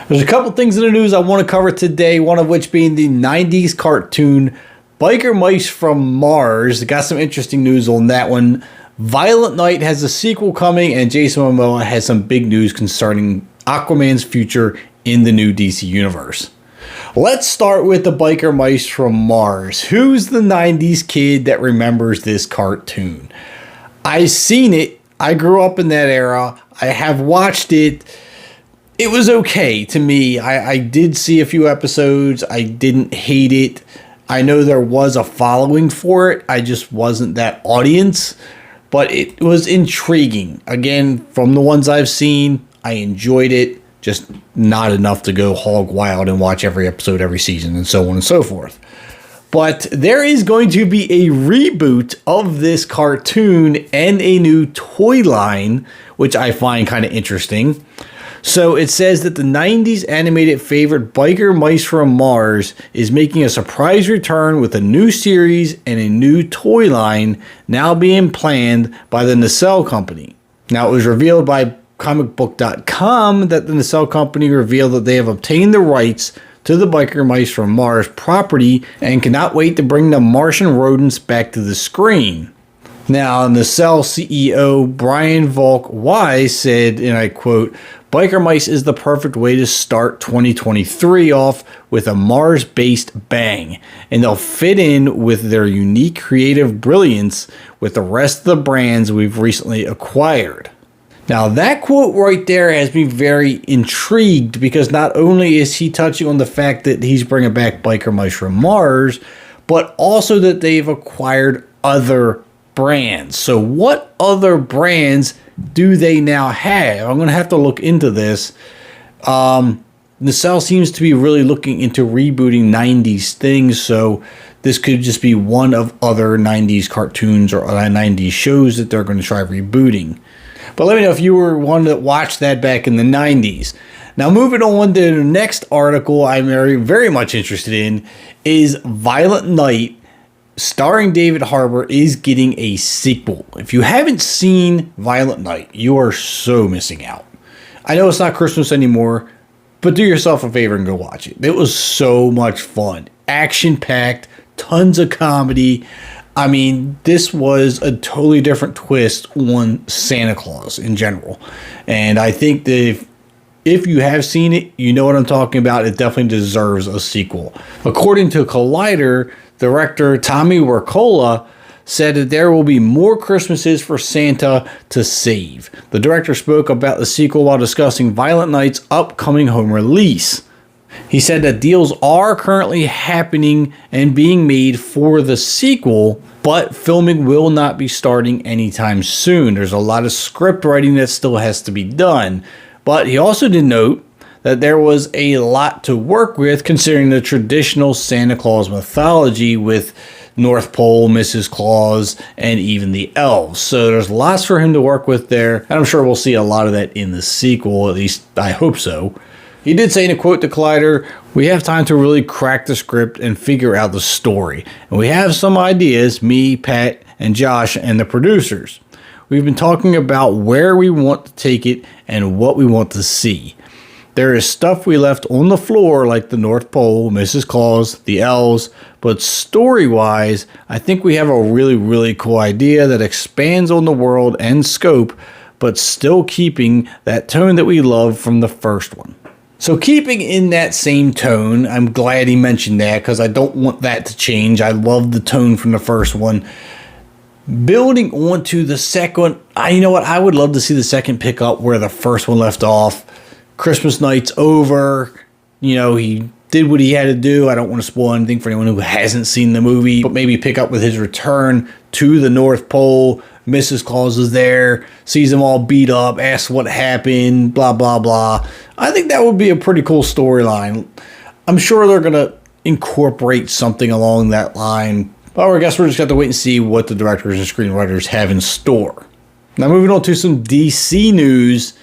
There's a couple things in the news I want to cover today, one of which being the 90s cartoon Biker Mice from Mars. Got some interesting news on that one. Violent Night has a sequel coming, and Jason Momoa has some big news concerning Aquaman's future in the new DC universe. Let's start with the Biker Mice from Mars. Who's the 90s kid that remembers this cartoon? I've seen it. I grew up in that era. I have watched it. It was okay to me. I did see a few episodes. I didn't hate it. I know there was a following for it. I just wasn't that audience. But it was intriguing. Again, from the ones I've seen, I enjoyed it. Just not enough to go hog wild and watch every episode every season and so on and so forth. But there is going to be a reboot of this cartoon and a new toy line, which I find kind of interesting. So it says that the 90s animated favorite Biker Mice from Mars is making a surprise return with a new series and a new toy line now being planned by the Nacelle Company. Now, it was revealed by comicbook.com that the Nacelle Company revealed that they have obtained the rights to the Biker Mice from Mars property and cannot wait to bring the Martian rodents back to the screen. Now, Nacelle CEO Brian Volk Wise said, and I quote, "Biker Mice is the perfect way to start 2023 off with a Mars-based bang, and they'll fit in with their unique creative brilliance with the rest of the brands we've recently acquired." Now, that quote right there has me very intrigued because not only is he touching on the fact that he's bringing back Biker Mice from Mars, but also that they've acquired other brands. So what other brands do they now have? I'm going to have to look into this. Nacelle seems to be really looking into rebooting 90s things, so this could just be one of other 90s cartoons or 90s shows that they're going to try rebooting. But let me know if you were one that watched that back in the 90s. Now, moving on to the next article I'm very, very much interested in is Violent Night, starring David Harbour, is getting a sequel. If you haven't seen Violent Night, you are so missing out. I know it's not Christmas anymore, but do yourself a favor and go watch it. It was so much fun. Action-packed, tons of comedy. I mean, this was a totally different twist on Santa Claus in general. And I think that if you have seen it, you know what I'm talking about. It definitely deserves a sequel. According to Collider, director Tommy Wirkola said that there will be more Christmases for Santa to save. The director spoke about the sequel while discussing Violent Night's upcoming home release. He said that deals are currently happening and being made for the sequel, but filming will not be starting anytime soon. There's a lot of script writing that still has to be done. But he also did note that there was a lot to work with considering the traditional Santa Claus mythology with North Pole, Mrs. Claus, and even the elves. So there's lots for him to work with there, and I'm sure we'll see a lot of that in the sequel, at least I hope so. He did say in a quote to Collider, "We have time to really crack the script and figure out the story. And we have some ideas, me, Pat, and Josh, and the producers. We've been talking about where we want to take it and what we want to see. There is stuff we left on the floor like the North Pole, Mrs. Claus, the elves, but story-wise, I think we have a really, really cool idea that expands on the world and scope, but still keeping that tone that we love from the first one." So keeping in that same tone, I'm glad he mentioned that because I don't want that to change. I love the tone from the first one. Building onto the second, you know what? I would love to see the second pick up where the first one left off. Christmas night's over. You know, he did what he had to do. I don't want to spoil anything for anyone who hasn't seen the movie, but maybe pick up with his return to the North Pole. Mrs. Claus is there, sees them all beat up, asks what happened, blah, blah, blah. I think that would be a pretty cool storyline. I'm sure they're going to incorporate something along that line. Well, I guess we're just going to wait and see what the directors and screenwriters have in store. Now, moving on to some DC news.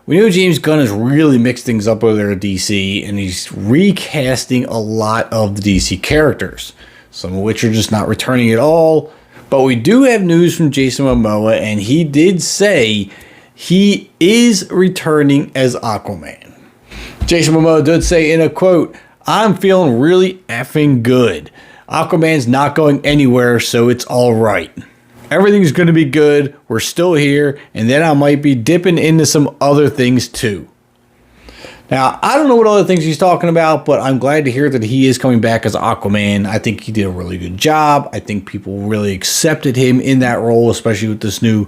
We know James Gunn has really mixed things up over there at DC, and he's recasting a lot of the DC characters, some of which are just not returning at all. But we do have news from Jason Momoa, and he did say he is returning as Aquaman. Jason Momoa did say in a quote, "I'm feeling really effing good. Aquaman's not going anywhere, so it's all right. Everything's going to be good. We're still here, and then I might be dipping into some other things too." Now, I don't know what other things he's talking about, but I'm glad to hear that he is coming back as Aquaman. I think he did a really good job. I think people really accepted him in that role, especially with this new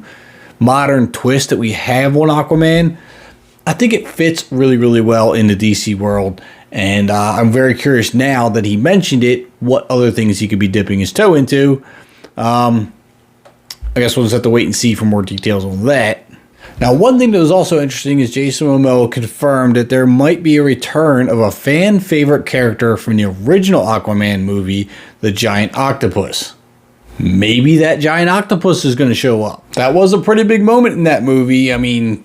modern twist that we have on Aquaman. I think it fits really, really well in the DC world, and I'm very curious now that he mentioned it, what other things he could be dipping his toe into. I guess we'll just have to wait and see for more details on that. Now, one thing that was also interesting is Jason Momoa confirmed that there might be a return of a fan favorite character from the original Aquaman movie, the giant octopus. Maybe that giant octopus is going to show up. That was a pretty big moment in that movie. I mean,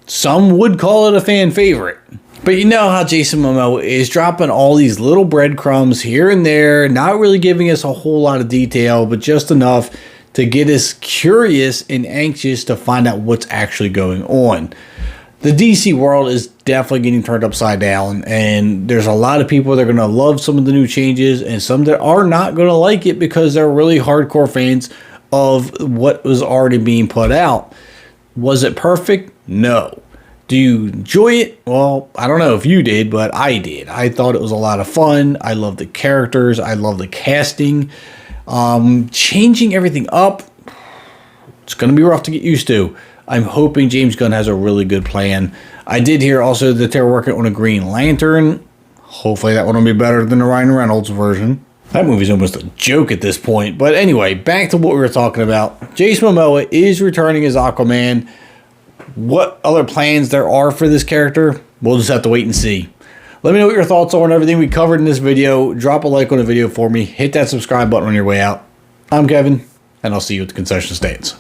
some would call it a fan favorite. But you know how Jason Momoa is, dropping all these little breadcrumbs here and there, not really giving us a whole lot of detail, but just enough to get us curious and anxious to find out what's actually going on. The DC world is definitely getting turned upside down, and there's a lot of people that are going to love some of the new changes and some that are not going to like it because they're really hardcore fans of what was already being put out. Was it perfect? No. Do you enjoy it? Well, I don't know if you did, but I did. I thought it was a lot of fun. I love the characters. I love the casting. Changing everything up, it's going to be rough to get used to. I'm hoping James Gunn has a really good plan. I did hear also that they're working on a Green Lantern. Hopefully that one will be better than the Ryan Reynolds version. That movie's almost a joke at this point. But anyway, back to what we were talking about. Jason Momoa is returning as Aquaman. What other plans there are for this character, we'll just have to wait and see. Let me know what your thoughts are on everything we covered in this video. Drop a like on the video for me. Hit that subscribe button on your way out. I'm Kevin, and I'll see you at the concession stands.